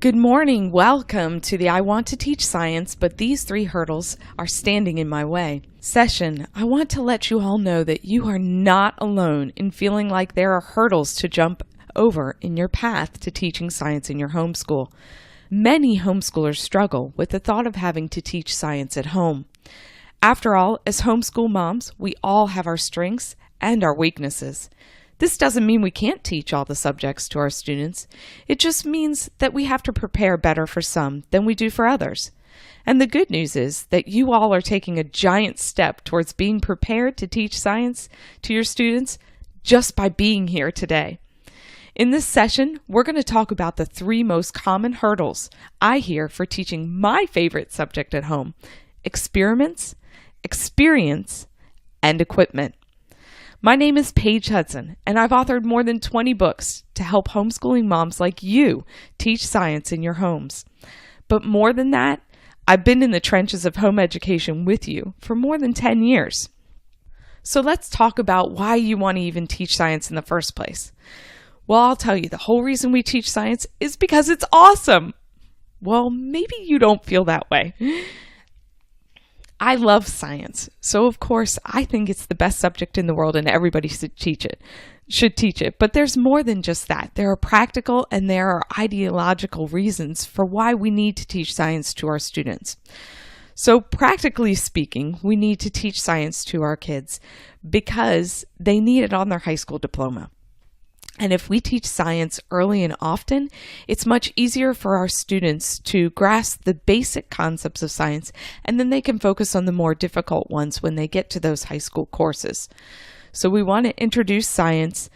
Good morning. Welcome to the I Want to Teach Science, but these 3 hurdles are standing in my way session. I want to let you all know that you are not alone in feeling like there are hurdles to jump over in your path to teaching science in your homeschool. Many homeschoolers struggle with the thought of having to teach science at home. After all, as homeschool moms, we all have our strengths and our weaknesses. This doesn't mean we can't teach all the subjects to our students. It just means that we have to prepare better for some than we do for others. And the good news is that you all are taking a giant step towards being prepared to teach science to your students just by being here today. In this session, we're going to talk about the 3 most common hurdles I hear for teaching my favorite subject at home: experiments, experience, and equipment. My name is Paige Hudson, and I've authored more than 20 books to help homeschooling moms like you teach science in your homes. But more than that, I've been in the trenches of home education with you for more than 10 years. So let's talk about why you want to even teach science in the first place. Well, I'll tell you, the whole reason we teach science is because it's awesome. Well, maybe you don't feel that way. I love science, so of course I think it's the best subject in the world and everybody should teach it. But there's more than just that. There are practical and there are ideological reasons for why we need to teach science to our students. So practically speaking, we need to teach science to our kids because they need it on their high school diploma. And if we teach science early and often, it's much easier for our students to grasp the basic concepts of science, and then they can focus on the more difficult ones when they get to those high school courses. So we want to introduce science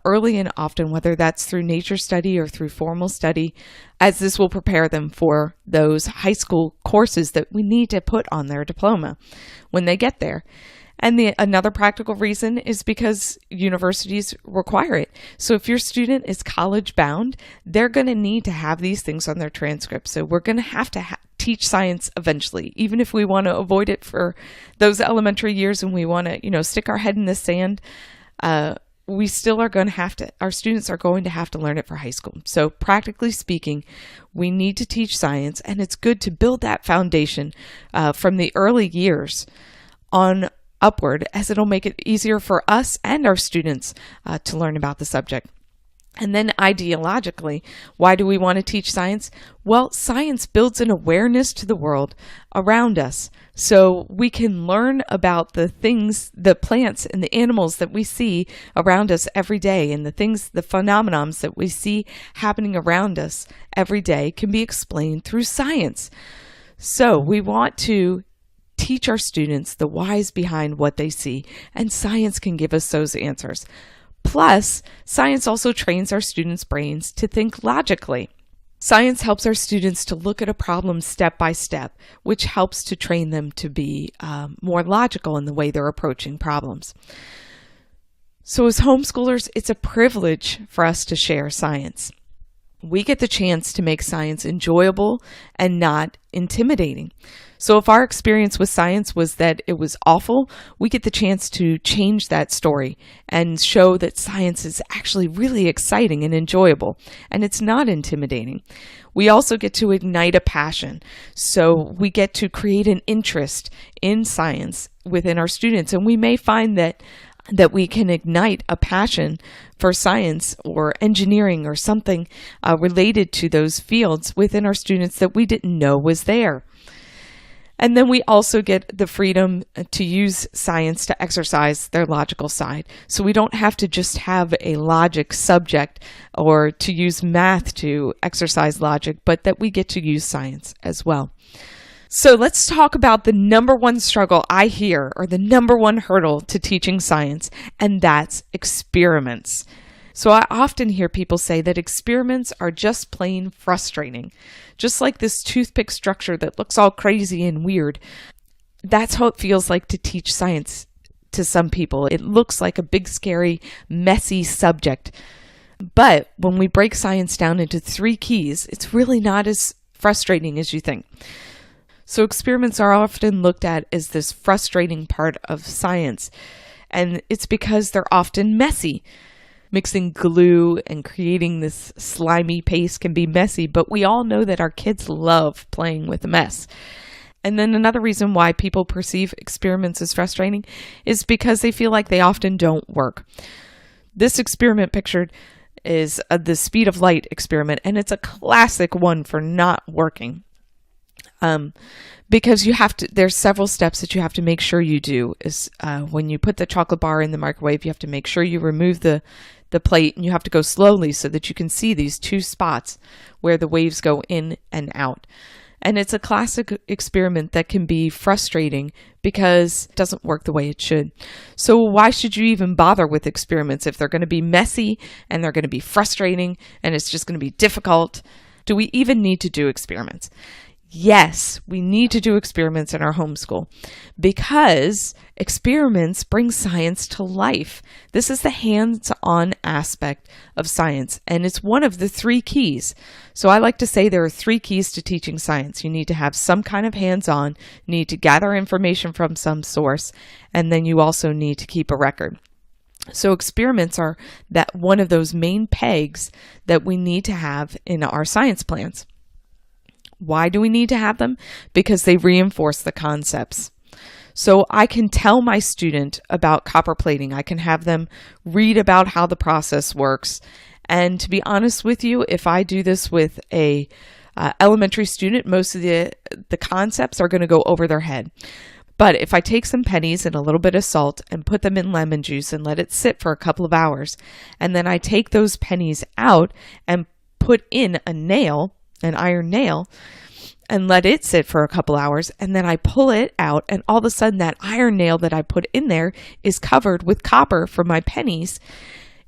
early and often, whether that's through nature study or through formal study, as this will prepare them for those high school courses that we need to put on their diploma when they get there. And another practical reason is because universities require it. So if your student is college bound, they're going to need to have these things on their transcript. So we're going to have to teach science eventually, even if we want to avoid it for those elementary years and we want to, stick our head in the sand. We still are going to have to, our students are going to have to learn it for high school. So practically speaking, we need to teach science, and it's good to build that foundation from the early years on upward, as it'll make it easier for us and our students to learn about the subject. And then ideologically, why do we want to teach science? Well, science builds an awareness to the world around us, so we can learn about the things, the plants and the animals that we see around us every day, and the phenomenons that we see happening around us every day can be explained through science. So we want to teach our students the whys behind what they see, and science can give us those answers. Plus, science also trains our students' brains to think logically. Science helps our students to look at a problem step by step, which helps to train them to be more logical in the way they're approaching problems. So as homeschoolers, it's a privilege for us to share science. We get the chance to make science enjoyable and not intimidating. So if our experience with science was that it was awful, we get the chance to change that story and show that science is actually really exciting and enjoyable, and it's not intimidating. We also get to ignite a passion. So we get to create an interest in science within our students, and we may find that we can ignite a passion for science or engineering or something related to those fields within our students that we didn't know was there. And then we also get the freedom to use science to exercise their logical side. So we don't have to just have a logic subject or to use math to exercise logic, but that we get to use science as well. So let's talk about the number one struggle I hear, or the number one hurdle to teaching science, and that's experiments. So I often hear people say that experiments are just plain frustrating. Just like this toothpick structure that looks all crazy and weird. That's how it feels like to teach science to some people. It looks like a big, scary, messy subject. But when we break science down into 3 keys, it's really not as frustrating as you think. So experiments are often looked at as this frustrating part of science, and it's because they're often messy. Mixing glue and creating this slimy paste can be messy, but we all know that our kids love playing with a mess. And then another reason why people perceive experiments as frustrating is because they feel like they often don't work. This experiment pictured is the speed of light experiment, and it's a classic one for not working. Because there's several steps that you have to make sure you do. When you put the chocolate bar in the microwave, you have to make sure you remove the plate, and you have to go slowly so that you can see these two spots where the waves go in and out. And it's a classic experiment that can be frustrating because it doesn't work the way it should. So why should you even bother with experiments if they're going to be messy and they're going to be frustrating and it's just going to be difficult? Do we even need to do experiments? Yes, we need to do experiments in our homeschool because experiments bring science to life. This is the hands-on aspect of science, and it's one of the 3 keys. So I like to say there are 3 keys to teaching science. You need to have some kind of hands-on, you need to gather information from some source, and then you also need to keep a record. So experiments are one of those main pegs that we need to have in our science plans. Why do we need to have them? Because they reinforce the concepts. So I can tell my student about copper plating. I can have them read about how the process works. And to be honest with you, if I do this with a elementary student, most of the concepts are going to go over their head. But if I take some pennies and a little bit of salt and put them in lemon juice and let it sit for a couple of hours, and then I take those pennies out and put in an iron nail, and let it sit for a couple hours, and then I pull it out, and all of a sudden that iron nail that I put in there is covered with copper from my pennies.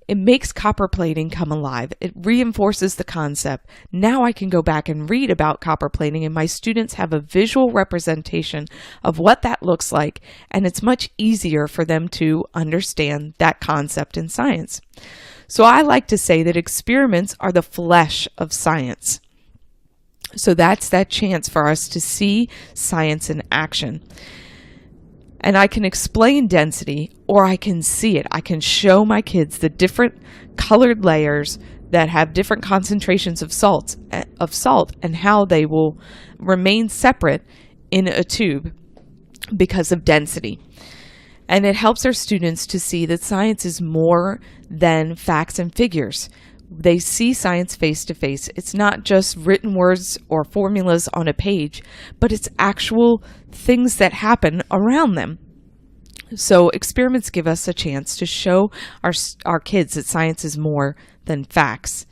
It makes copper plating come alive. It reinforces the concept. Now I can go back and read about copper plating, and my students have a visual representation of what that looks like, and it's much easier for them to understand that concept in science. So I like to say that experiments are the flesh of science. So that's that chance for us to see science in action. And I can explain density, or I can see it. I can show my kids the different colored layers that have different concentrations of salt and how they will remain separate in a tube because of density. And it helps our students to see that science is more than facts and figures. They see science face to face. It's not just written words or formulas on a page, but it's actual things that happen around them. So experiments give us a chance to show our kids that science is more than facts.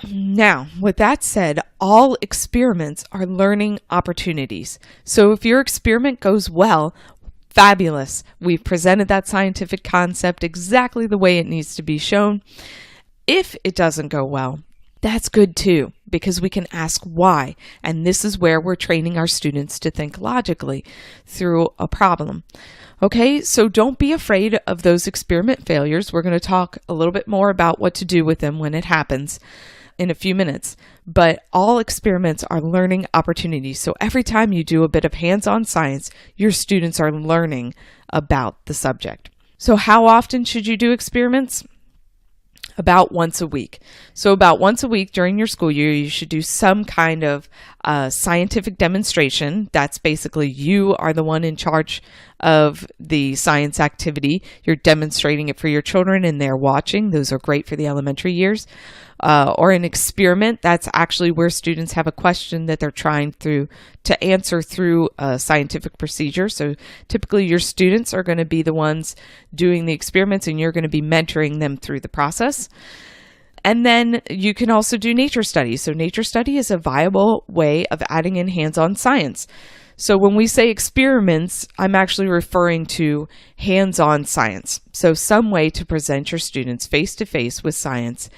Now, with that said, all experiments are learning opportunities. So if your experiment goes well, fabulous. We've presented that scientific concept exactly the way it needs to be shown. If it doesn't go well, that's good too, because we can ask why. And this is where we're training our students to think logically through a problem. Okay, so don't be afraid of those experiment failures. We're going to talk a little bit more about what to do with them when it happens in a few minutes. But all experiments are learning opportunities. So every time you do a bit of hands-on science, your students are learning about the subject. So how often should you do experiments? About once a week. So about once a week during your school year, you should do some kind of scientific demonstration. That's basically you are the one in charge of the science activity. You're demonstrating it for your children and they're watching. Those are great for the elementary years. Or an experiment, that's actually where students have a question that they're trying to answer through a scientific procedure. So typically your students are going to be the ones doing the experiments and you're going to be mentoring them through the process. And then you can also do nature study. So nature study is a viable way of adding in hands-on science. So when we say experiments, I'm actually referring to hands-on science. So some way to present your students face-to-face with science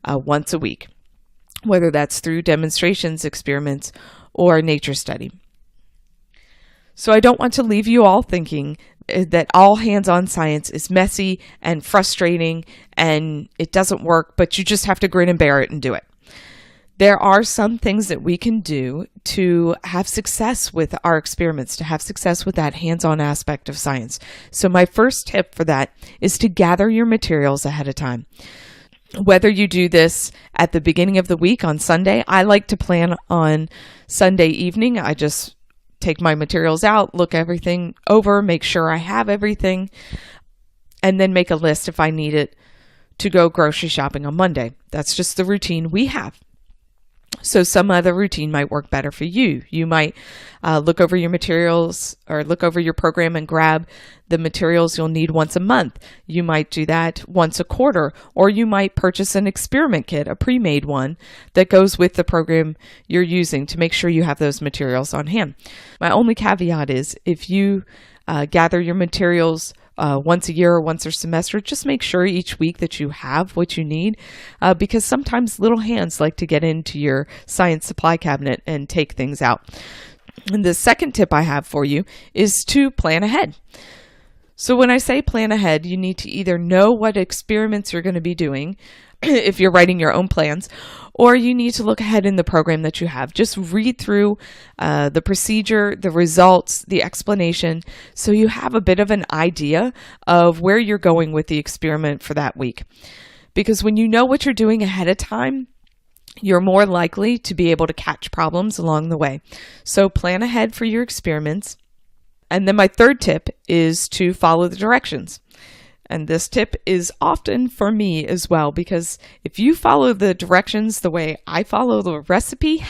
once a week, whether that's through demonstrations, experiments, or nature study. So I don't want to leave you all thinking that all hands-on science is messy and frustrating and it doesn't work, but you just have to grin and bear it and do it. There are some things that we can do to have success with our experiments, to have success with that hands-on aspect of science. So my first tip for that is to gather your materials ahead of time. Whether you do this at the beginning of the week on Sunday, I like to plan on Sunday evening. I just take my materials out, look everything over, make sure I have everything, and then make a list if I need it to go grocery shopping on Monday. That's just the routine we have. So some other routine might work better for you. You might look over your materials or look over your program and grab the materials you'll need once a month. You might do that once a quarter, or you might purchase an experiment kit, a pre-made one that goes with the program you're using to make sure you have those materials on hand. My only caveat is if you gather your materials once a year or once a semester, just make sure each week that you have what you need, because sometimes little hands like to get into your science supply cabinet and take things out. And the second tip I have for you is to plan ahead. So when I say plan ahead, you need to either know what experiments you're going to be doing if you're writing your own plans, or you need to look ahead in the program that you have. Just read through the procedure, the results, the explanation, so you have a bit of an idea of where you're going with the experiment for that week. Because when you know what you're doing ahead of time, you're more likely to be able to catch problems along the way. So plan ahead for your experiments. And then my third tip is to follow the directions. And this tip is often for me as well, because if you follow the directions the way I follow the recipe,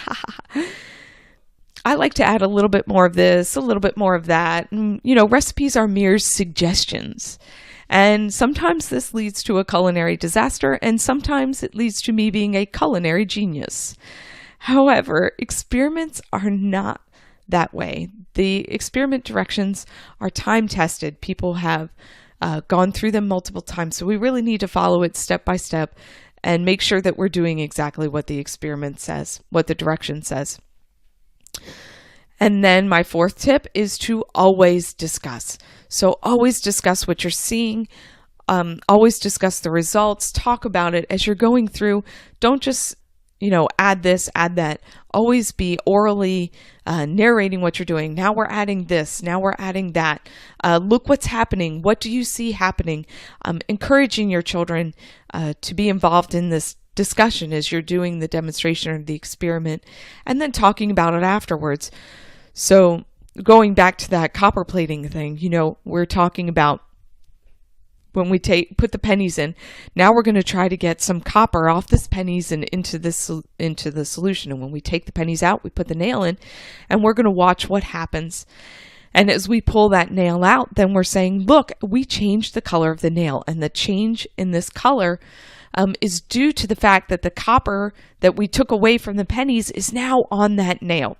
I like to add a little bit more of this, a little bit more of that. And, recipes are mere suggestions. And sometimes this leads to a culinary disaster, and sometimes it leads to me being a culinary genius. However, experiments are not that way. The experiment directions are time tested. People have gone through them multiple times. So we really need to follow it step by step and make sure that we're doing exactly what the experiment says, what the direction says. And then my fourth tip is to always discuss. So always discuss what you're seeing. Always discuss the results. Talk about it as you're going through. Don't just add this, add that. Always be orally narrating what you're doing. Now we're adding this. Now we're adding that. Look what's happening. What do you see happening? Encouraging your children to be involved in this discussion as you're doing the demonstration or the experiment, and then talking about it afterwards. So going back to that copper plating thing, we're talking about when we put the pennies in. Now we're going to try to get some copper off this pennies and into the solution. And when we take the pennies out, we put the nail in, and we're going to watch what happens. And as we pull that nail out, then we're saying, look, we changed the color of the nail, and the change in this color is due to the fact that the copper that we took away from the pennies is now on that nail.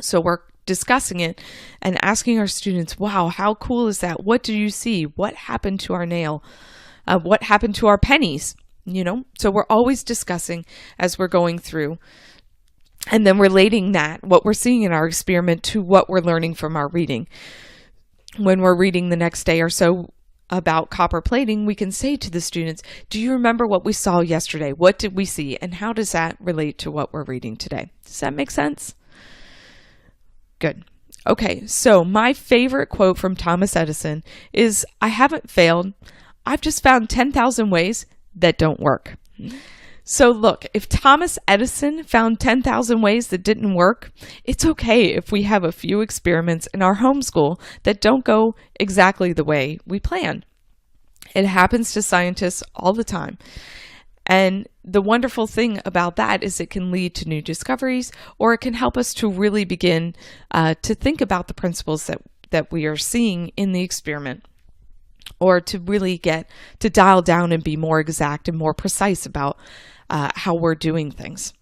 So we're discussing it and asking our students, wow, how cool is that? What do you see? What happened to our nail? What happened to our pennies? So we're always discussing as we're going through, and then relating that, what we're seeing in our experiment, to what we're learning from our reading. When we're reading the next day or so about copper plating, we can say to the students, do you remember what we saw yesterday? What did we see? And how does that relate to what we're reading today? Does that make sense? Good. Okay, so my favorite quote from Thomas Edison is, I haven't failed. I've just found 10,000 ways that don't work. So look, if Thomas Edison found 10,000 ways that didn't work, it's okay if we have a few experiments in our homeschool that don't go exactly the way we planned. It happens to scientists all the time. And the wonderful thing about that is it can lead to new discoveries, or it can help us to really begin to think about the principles that we are seeing in the experiment, or to really get to dial down and be more exact and more precise about how we're doing things.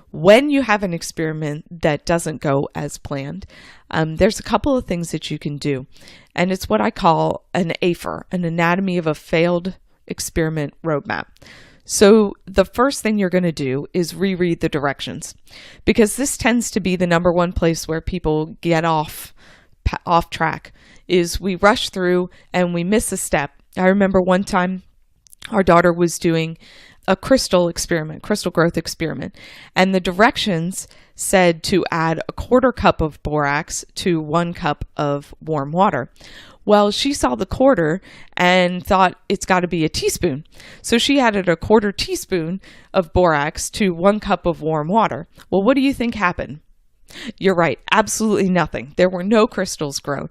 When you have an experiment that doesn't go as planned, there's a couple of things that you can do. And it's what I call an AFER, an Anatomy of a Failed Experiment Roadmap. So the first thing you're going to do is reread the directions, because this tends to be the number one place where people get off track, is we rush through and we miss a step. I remember one time our daughter was doing a crystal experiment, crystal growth experiment. And the directions said to add a 1/4 cup of borax to 1 cup of warm water. Well, she saw the 1/4 and thought it's got to be a teaspoon. So she added a 1/4 teaspoon of borax to 1 cup of warm water. Well, what do you think happened? You're right, absolutely nothing. There were no crystals grown.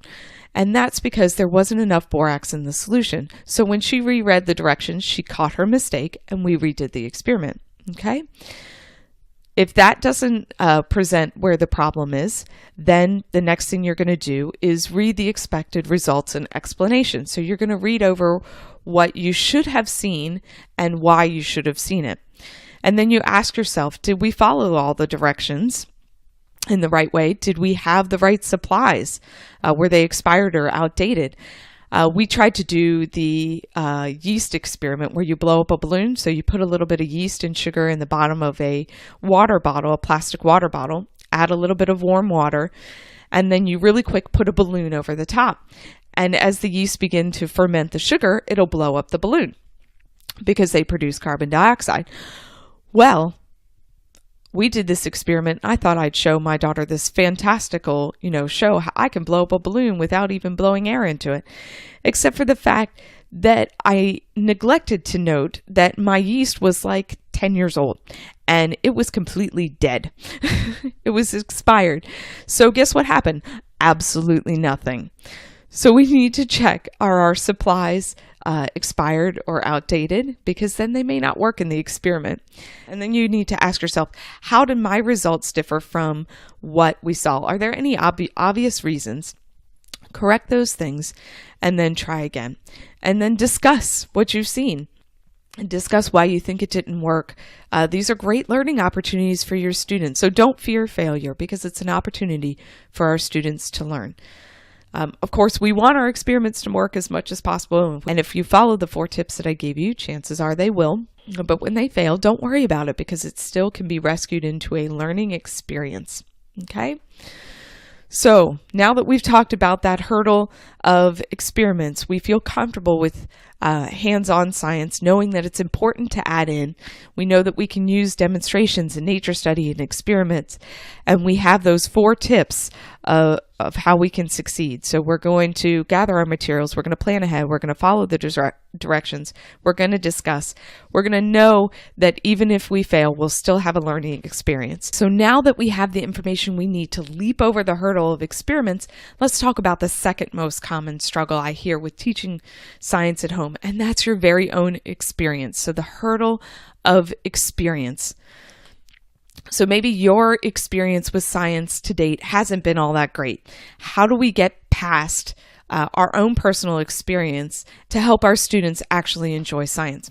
And that's because there wasn't enough borax in the solution. So when she reread the directions, she caught her mistake and we redid the experiment. Okay? If that doesn't present where the problem is, then the next thing you're going to do is read the expected results and explanation. So you're going to read over what you should have seen and why you should have seen it. And then you ask yourself, did we follow all the directions in the right way? Did we have the right supplies? Were they expired or outdated? We tried to do the yeast experiment where you blow up a balloon. So you put a little bit of yeast and sugar in the bottom of a water bottle, a plastic water bottle, add a little bit of warm water, and then you really quick put a balloon over the top. And as the yeast begin to ferment the sugar, it'll blow up the balloon because they produce carbon dioxide. Well, we did this experiment. I thought I'd show my daughter this fantastical, show how I can blow up a balloon without even blowing air into it. Except for the fact that I neglected to note that my yeast was like 10 years old and it was completely dead. It was expired. So guess what happened? Absolutely nothing. So we need to check, are our supplies expired or outdated? Because then they may not work in the experiment. And then you need to ask yourself, how did my results differ from what we saw? Are there any obvious reasons? Correct those things and then try again. And then discuss what you've seen and discuss why you think it didn't work. These are great learning opportunities for your students. So don't fear failure because it's an opportunity for our students to learn. Of course, we want our experiments to work as much as possible. And if you follow the 4 tips that I gave you, chances are they will. But when they fail, don't worry about it because it still can be rescued into a learning experience. Okay? So now that we've talked about that hurdle of experiments, we feel comfortable with hands-on science, knowing that it's important to add in. We know that we can use demonstrations and nature study and experiments, and we have those 4 tips of how we can succeed. So we're going to gather our materials, we're going to plan ahead, we're going to follow the directions, we're going to discuss, we're going to know that even if we fail, we'll still have a learning experience. So now that we have the information we need to leap over the hurdle of experiments, let's talk about the second most common struggle I hear with teaching science at home, and that's your very own experience. So the hurdle of experience. So maybe your experience with science to date hasn't been all that great. How do we get past our own personal experience to help our students actually enjoy science?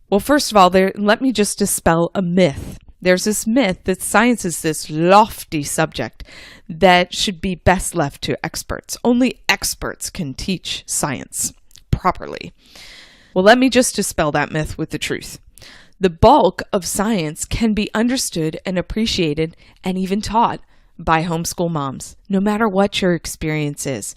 Well, first of all, let me just dispel a myth. There's this myth that science is this lofty subject that should be best left to experts. Only experts can teach science properly. Well, let me just dispel that myth with the truth. The bulk of science can be understood and appreciated and even taught by homeschool moms, no matter what your experience is.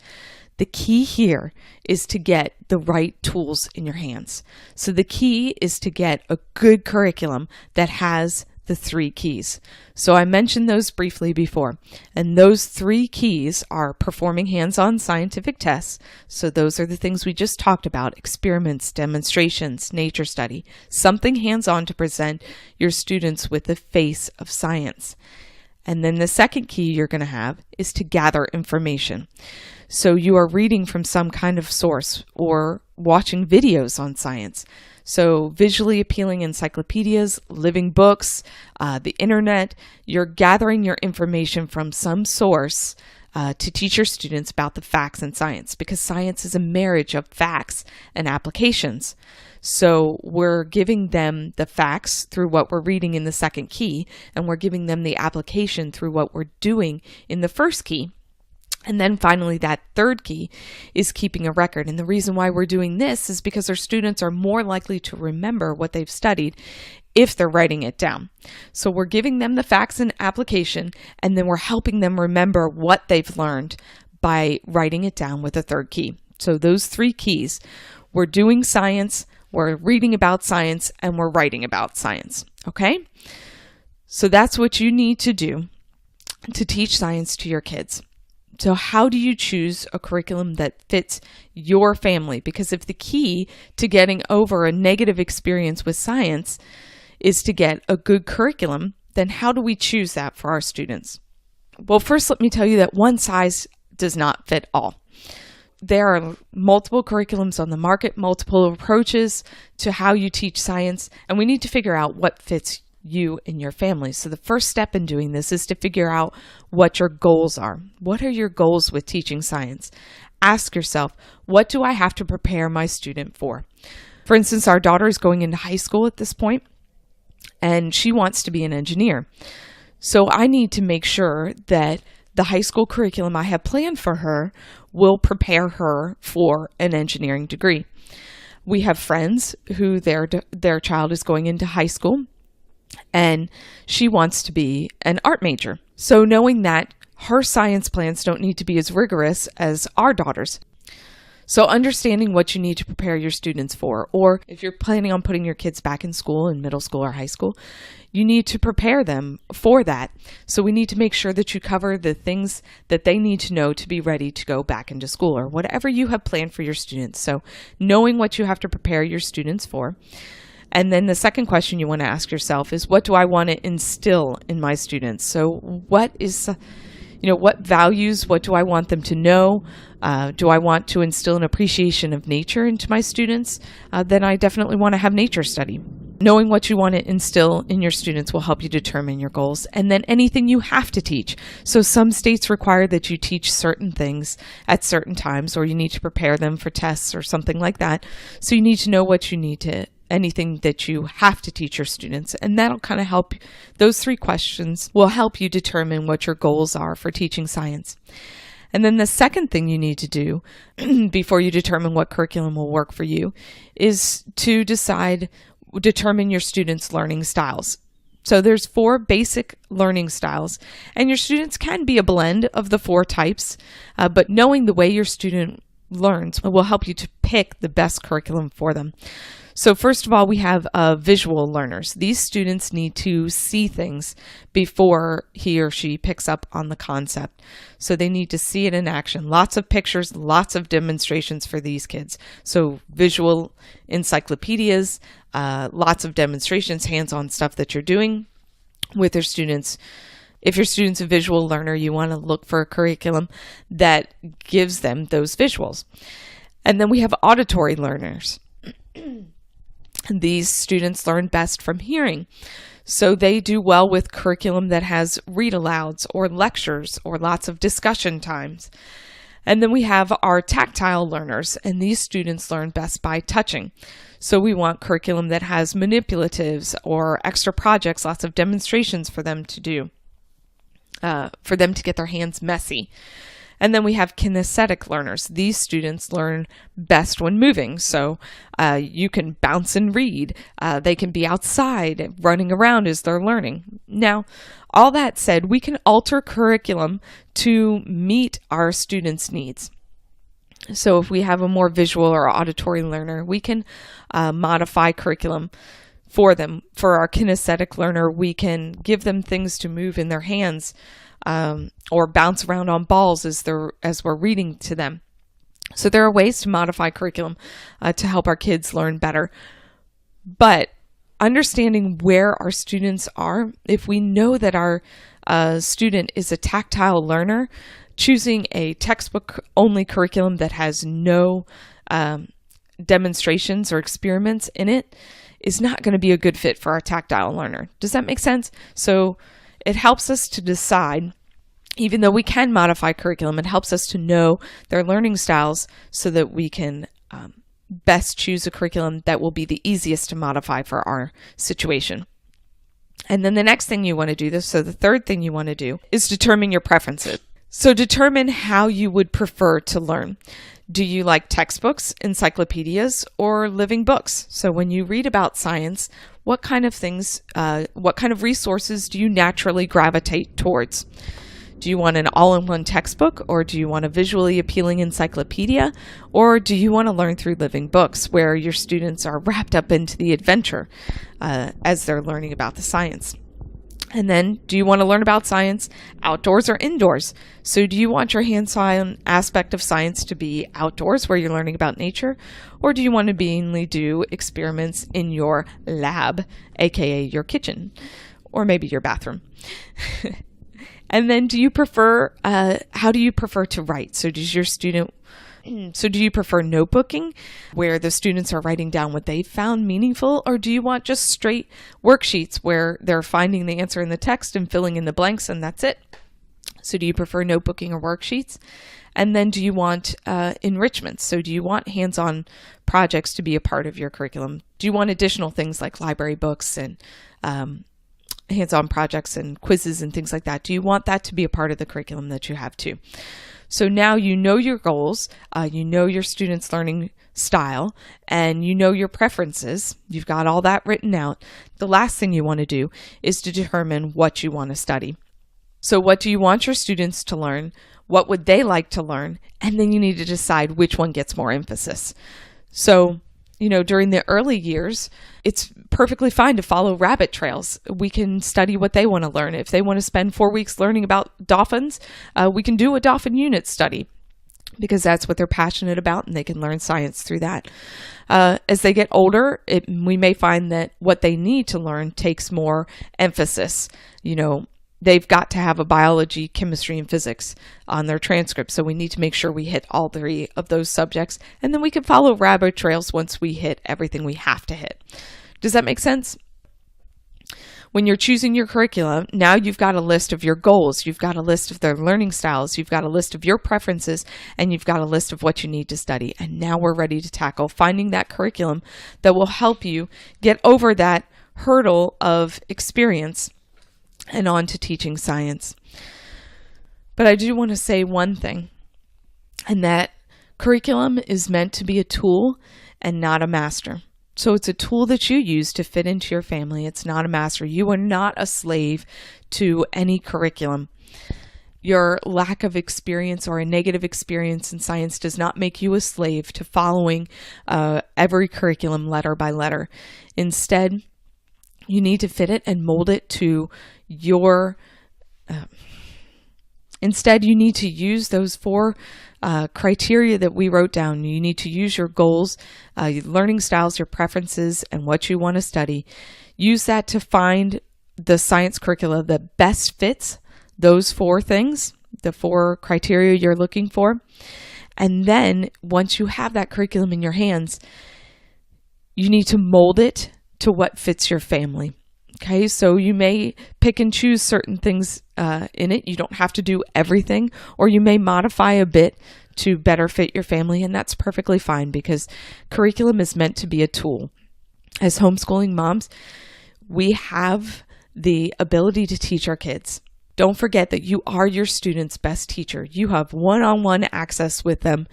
The key here is to get the right tools in your hands. So the key is to get a good curriculum that has the 3 keys. So I mentioned those briefly before, and those 3 keys are performing hands-on scientific tests. So those are the things we just talked about: experiments, demonstrations, nature study, something hands-on to present your students with the face of science. And then the second key you're going to have is to gather information. So you are reading from some kind of source or watching videos on science. So visually appealing encyclopedias, living books, the internet, you're gathering your information from some source to teach your students about the facts in science, because science is a marriage of facts and applications. So we're giving them the facts through what we're reading in the second key, and we're giving them the application through what we're doing in the first key. And then finally, that third key is keeping a record. And the reason why we're doing this is because our students are more likely to remember what they've studied if they're writing it down. So we're giving them the facts and application, and then we're helping them remember what they've learned by writing it down with a third key. So those 3 keys: we're doing science, we're reading about science, and we're writing about science. Okay? So that's what you need to do to teach science to your kids. So how do you choose a curriculum that fits your family? Because if the key to getting over a negative experience with science is to get a good curriculum, then how do we choose that for our students? Well, first, let me tell you that one size does not fit all. There are multiple curriculums on the market, multiple approaches to how you teach science, and we need to figure out what fits you and your family. So the first step in doing this is to figure out what your goals are. What are your goals with teaching science? Ask yourself, what do I have to prepare my student for? For instance, our daughter is going into high school at this point, and she wants to be an engineer. So I need to make sure that the high school curriculum I have planned for her will prepare her for an engineering degree. We have friends who their child is going into high school, and she wants to be an art major. So knowing that, her science plans don't need to be as rigorous as our daughters. So understanding what you need to prepare your students for, or if you're planning on putting your kids back in school, in middle school or high school, you need to prepare them for that. So we need to make sure that you cover the things that they need to know to be ready to go back into school, or whatever you have planned for your students. So knowing what you have to prepare your students for. And then the second question you want to ask yourself is, what do I want to instill in my students? So what values, what do I want them to know? Do I want to instill an appreciation of nature into my students? Then I definitely want to have nature study. Knowing what you want to instill in your students will help you determine your goals. And then anything you have to teach. So some states require that you teach certain things at certain times, or you need to prepare them for tests or something like that. So you need to know what you need to, anything that you have to teach your students. And that'll kind of help. Those three questions will help you determine what your goals are for teaching science. And then the second thing you need to do before you determine what curriculum will work for you is to determine your students' learning styles. So there's 4 basic learning styles, and your students can be a blend of the 4 types, but knowing the way your student learns will help you to pick the best curriculum for them. So first of all, we have visual learners. These students need to see things before he or she picks up on the concept. So they need to see it in action. Lots of pictures, lots of demonstrations for these kids. So visual encyclopedias, lots of demonstrations, hands-on stuff that you're doing with your students. If your student's a visual learner, you want to look for a curriculum that gives them those visuals. And then we have auditory learners. These students learn best from hearing. So they do well with curriculum that has read-alouds or lectures or lots of discussion times. And then we have our tactile learners, and these students learn best by touching. So we want curriculum that has manipulatives or extra projects, lots of demonstrations for them to do, for them to get their hands messy. And then we have kinesthetic learners. These students learn best when moving. So you can bounce and read. They can be outside running around as they're learning. Now, all that said, we can alter curriculum to meet our students' needs. So if we have a more visual or auditory learner, we can modify curriculum for them. For our kinesthetic learner, we can give them things to move in their hands, or bounce around on balls as we're reading to them. So there are ways to modify curriculum to help our kids learn better. But understanding where our students are, if we know that our student is a tactile learner, choosing a textbook-only curriculum that has no demonstrations or experiments in it is not going to be a good fit for our tactile learner. Does that make sense? So it helps us to decide, even though we can modify curriculum, it helps us to know their learning styles so that we can best choose a curriculum that will be the easiest to modify for our situation. And then the next thing you want to do the third thing you want to do is determine your preferences. So determine how you would prefer to learn. Do you like textbooks, encyclopedias, or living books? So when you read about science, what kind of resources do you naturally gravitate towards? Do you want an all-in-one textbook, or do you want a visually appealing encyclopedia, or do you want to learn through living books where your students are wrapped up into the adventure as they're learning about the science? And then, do you want to learn about science outdoors or indoors? So do you want your hands-on aspect of science to be outdoors where you're learning about nature? Or do you want to mainly do experiments in your lab, aka your kitchen, or maybe your bathroom? And then how do you prefer to write? So do you prefer notebooking where the students are writing down what they found meaningful, or do you want just straight worksheets where they're finding the answer in the text and filling in the blanks and that's it? So do you prefer notebooking or worksheets? And then do you want enrichment? So do you want hands-on projects to be a part of your curriculum? Do you want additional things like library books and hands-on projects and quizzes and things like that? Do you want that to be a part of the curriculum that you have too? So now you know your goals, you know your students' learning style, and you know your preferences. You've got all that written out. The last thing you want to do is to determine what you want to study. So what do you want your students to learn? What would they like to learn? And then you need to decide which one gets more emphasis. So, during the early years, it's perfectly fine to follow rabbit trails. We can study what they want to learn. If they want to spend 4 weeks learning about dolphins, we can do a dolphin unit study because that's what they're passionate about and they can learn science through that. As they get older, we may find that what they need to learn takes more emphasis. They've got to have a biology, chemistry, and physics on their transcript. So we need to make sure we hit all 3 of those subjects. And then we can follow rabbit trails once we hit everything we have to hit. Does that make sense? When you're choosing your curriculum, now you've got a list of your goals. You've got a list of their learning styles. You've got a list of your preferences. And you've got a list of what you need to study. And now we're ready to tackle finding that curriculum that will help you get over that hurdle of experience and on to teaching science. But I do want to say one thing, and that curriculum is meant to be a tool and not a master. So it's a tool that you use to fit into your family. It's not a master. You are not a slave to any curriculum. Your lack of experience or a negative experience in science does not make you a slave to following every curriculum letter by letter. Instead, you need to fit it and mold it to your instead you need to use those 4 criteria that we wrote down. You need to use your goals, your learning styles, your preferences, and what you want to study. Use that to find the science curricula that best fits those 4 things, the 4 criteria you're looking for. And then once you have that curriculum in your hands, you need to mold it to what fits your family. Okay, so you may pick and choose certain things in it. You don't have to do everything, or you may modify a bit to better fit your family, and that's perfectly fine because curriculum is meant to be a tool. As homeschooling moms, we have the ability to teach our kids. Don't forget that you are your student's best teacher. You have one-on-one access with them.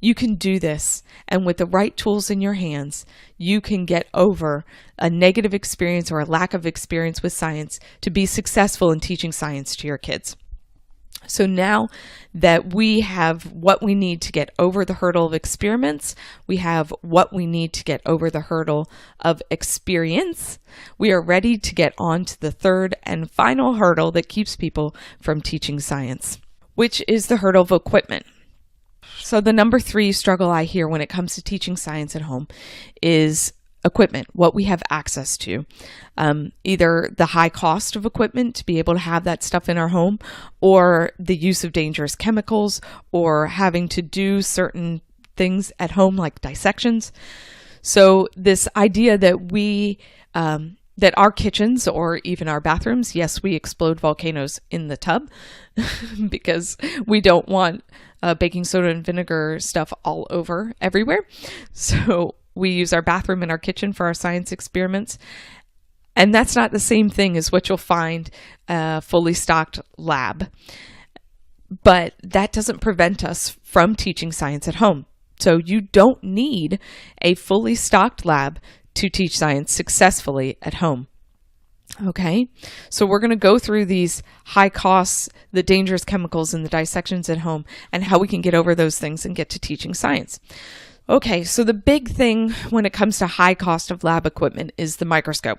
You can do this, and with the right tools in your hands, you can get over a negative experience or a lack of experience with science to be successful in teaching science to your kids. So now that we have what we need to get over the hurdle of experiments, we have what we need to get over the hurdle of experience, we are ready to get on to the third and final hurdle that keeps people from teaching science, which is the hurdle of equipment. So the number 3 struggle I hear when it comes to teaching science at home is equipment, what we have access to. Either the high cost of equipment to be able to have that stuff in our home, or the use of dangerous chemicals, or having to do certain things at home like dissections. So this idea that that our kitchens or even our bathrooms, yes, we explode volcanoes in the tub because we don't want baking soda and vinegar stuff all over everywhere. So we use our bathroom and our kitchen for our science experiments. And that's not the same thing as what you'll find a fully stocked lab. But that doesn't prevent us from teaching science at home. So you don't need a fully stocked lab to teach science successfully at home. Okay, so we're going to go through these high costs, the dangerous chemicals, and the dissections at home, and how we can get over those things and get to teaching science. Okay, so the big thing when it comes to high cost of lab equipment is the microscope.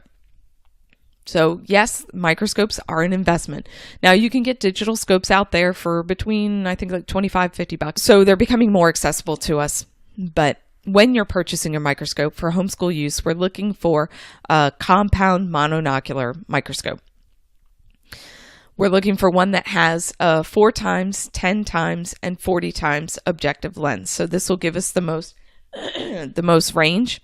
So yes, microscopes are an investment. Now you can get digital scopes out there for between, I think, like $25-50. So they're becoming more accessible to us. But when you're purchasing a microscope for homeschool use, we're looking for a compound mononocular microscope. We're looking for one that has a 4 times, 10 times, and 40 times objective lens. So this will give us the most the most range.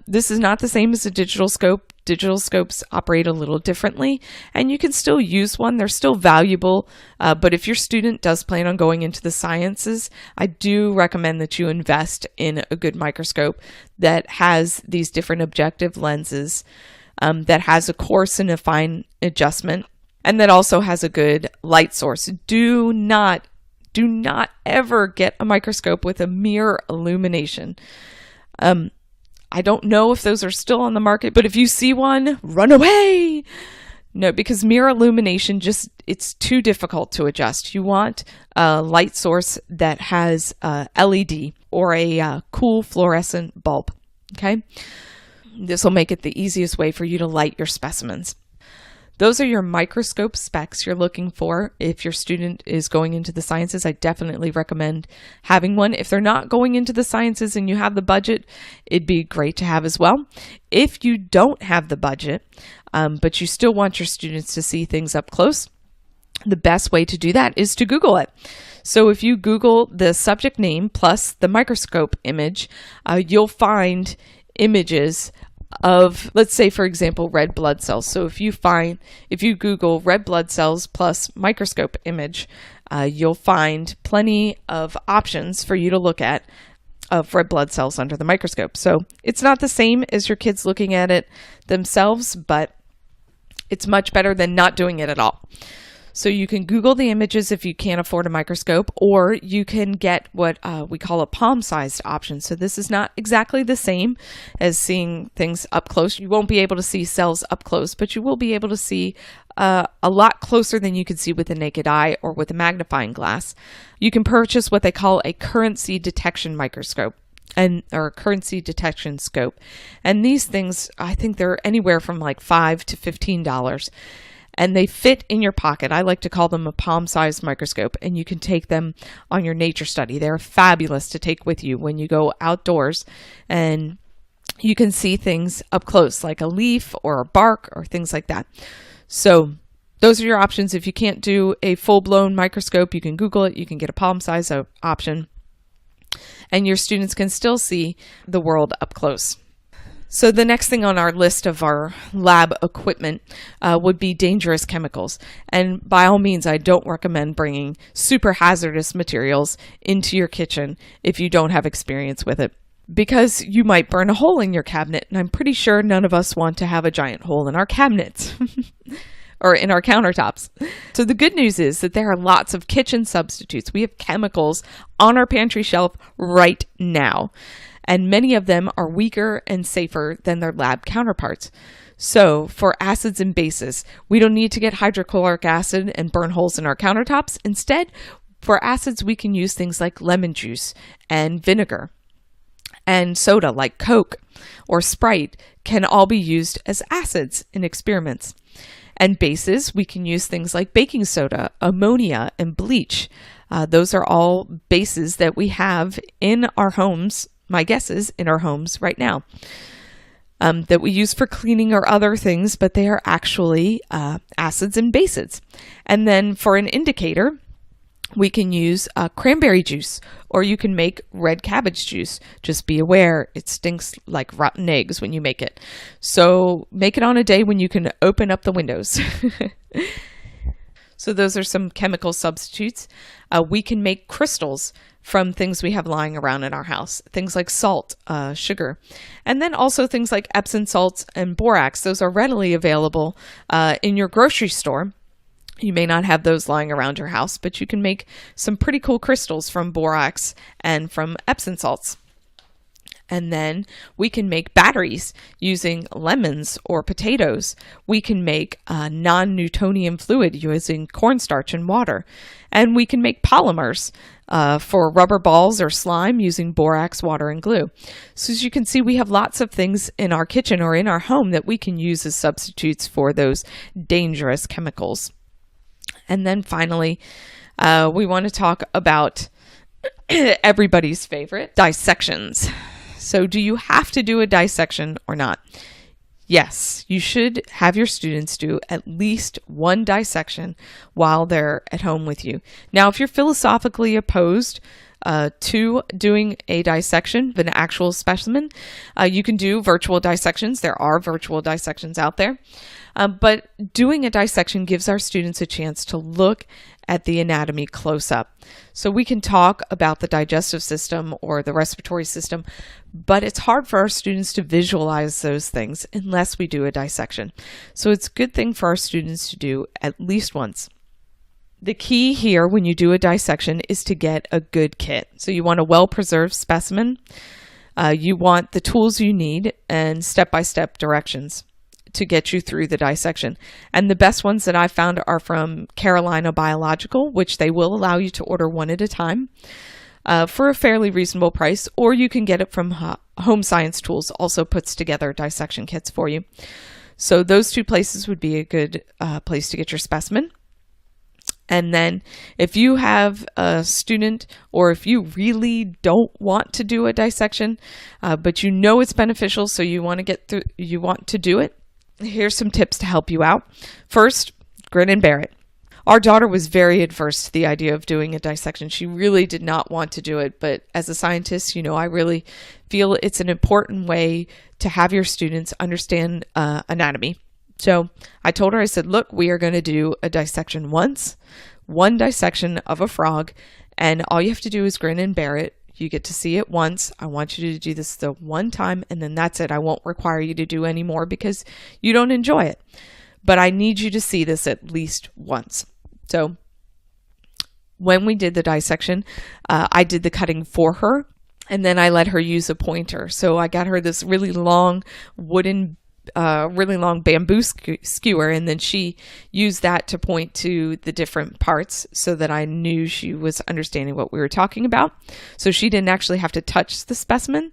This is not the same as a digital scope. Digital scopes operate a little differently, and you can still use one. They're still valuable, but if your student does plan on going into the sciences, I do recommend that you invest in a good microscope that has these different objective lenses, that has a coarse and a fine adjustment, and that also has a good light source. Do not ever get a microscope with a mirror illumination. I don't know if those are still on the market, but if you see one, run away. No, because mirror illumination it's too difficult to adjust. You want a light source that has a LED or a cool fluorescent bulb. Okay. This will make it the easiest way for you to light your specimens. Those are your microscope specs you're looking for. If your student is going into the sciences, I definitely recommend having one. If they're not going into the sciences and you have the budget, it'd be great to have as well. If you don't have the budget, but you still want your students to see things up close, the best way to do that is to Google it. So if you Google the subject name plus the microscope image, you'll find images of, let's say, for example, red blood cells. So if you Google red blood cells plus microscope image, you'll find plenty of options for you to look at of red blood cells under the microscope. So it's not the same as your kids looking at it themselves, but it's much better than not doing it at all. So you can Google the images if you can't afford a microscope, or you can get what we call a palm-sized option. So this is not exactly the same as seeing things up close. You won't be able to see cells up close, but you will be able to see a lot closer than you can see with the naked eye or with a magnifying glass. You can purchase what they call a currency detection microscope or a currency detection scope. And these things, I think they're anywhere from like $5 to $15. And they fit in your pocket. I like to call them a palm-sized microscope, and you can take them on your nature study. They're fabulous to take with you when you go outdoors, and you can see things up close, like a leaf or a bark or things like that. So those are your options. If you can't do a full-blown microscope, you can Google it. You can get a palm-sized option, and your students can still see the world up close. So the next thing on our list of our lab equipment would be dangerous chemicals. And by all means, I don't recommend bringing super hazardous materials into your kitchen if you don't have experience with it, because you might burn a hole in your cabinet. And I'm pretty sure none of us want to have a giant hole in our cabinets or in our countertops. So the good news is that there are lots of kitchen substitutes. We have chemicals on our pantry shelf right now, and many of them are weaker and safer than their lab counterparts. So for acids and bases, we don't need to get hydrochloric acid and burn holes in our countertops. Instead, for acids, we can use things like lemon juice and vinegar, and soda like Coke or Sprite can all be used as acids in experiments. And bases, we can use things like baking soda, ammonia, and bleach. Those are all bases that we have in our homes. My guess is in our homes right now, that we use for cleaning or other things, but they are actually acids and bases. And then for an indicator, we can use cranberry juice, or you can make red cabbage juice. Just be aware, it stinks like rotten eggs when you make it. So make it on a day when you can open up the windows. So those are some chemical substitutes. We can make crystals from things we have lying around in our house, things like salt, sugar, and then also things like Epsom salts and borax. Those are readily available in your grocery store. You may not have those lying around your house, but you can make some pretty cool crystals from borax and from Epsom salts. And then we can make batteries using lemons or potatoes. We can make non-Newtonian fluid using cornstarch and water. And we can make polymers for rubber balls or slime using borax, water, and glue. So as you can see, we have lots of things in our kitchen or in our home that we can use as substitutes for those dangerous chemicals. And then finally, we want to talk about everybody's favorite, dissections. So do you have to do a dissection or not? Yes, you should have your students do at least one dissection while they're at home with you. Now, if you're philosophically opposed to doing a dissection of an actual specimen, you can do virtual dissections. There are virtual dissections out there. But doing a dissection gives our students a chance to look at the anatomy close up. So we can talk about the digestive system or the respiratory system, but it's hard for our students to visualize those things unless we do a dissection. So it's a good thing for our students to do at least once. The key here when you do a dissection is to get a good kit. So you want a well-preserved specimen. You want the tools you need and step-by-step directions to get you through the dissection. And the best ones that I found are from Carolina Biological, which they will allow you to order one at a time for a fairly reasonable price, or you can get it from Home Science Tools, also puts together dissection kits for you. So those two places would be a good place to get your specimen. And then if you have a student, or if you really don't want to do a dissection, but you know it's beneficial, so you want to do it, here's some tips to help you out. First, Grin and Bear It. Our daughter was very adverse to the idea of doing a dissection. She really did not want to do it, but as a scientist, I really feel it's an important way to have your students understand anatomy. So I told her, I said, look, we are going to do a dissection once, one dissection of a frog, and all you have to do is grin and bear it. You get to see it once. I want you to do this the one time, and then that's it. I won't require you to do any more because you don't enjoy it. But I need you to see this at least once. So when we did the dissection, I did the cutting for her, and then I let her use a pointer. So I got her this really long bamboo skewer, and then she used that to point to the different parts so that I knew she was understanding what we were talking about. So she didn't actually have to touch the specimen.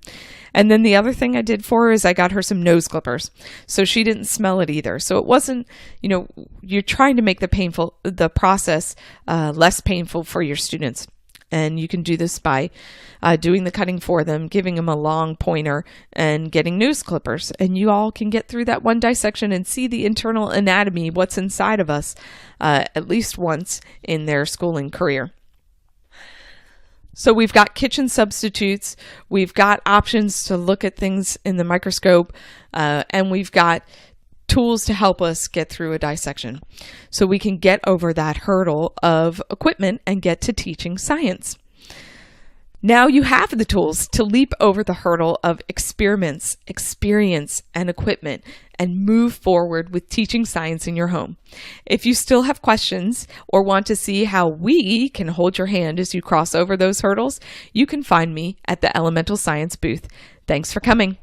And then the other thing I did for her is I got her some nose clippers, so she didn't smell it either. So it wasn't, you're trying to make the process less painful for your students. And you can do this by doing the cutting for them, giving them a long pointer, and getting nose clippers. And you all can get through that one dissection and see the internal anatomy, what's inside of us, at least once in their schooling career. So we've got kitchen substitutes, we've got options to look at things in the microscope, and we've got tools to help us get through a dissection so we can get over that hurdle of equipment and get to teaching science. Now you have the tools to leap over the hurdle of experiments, experience, and equipment and move forward with teaching science in your home. If you still have questions or want to see how we can hold your hand as you cross over those hurdles, you can find me at the Elemental Science booth. Thanks for coming.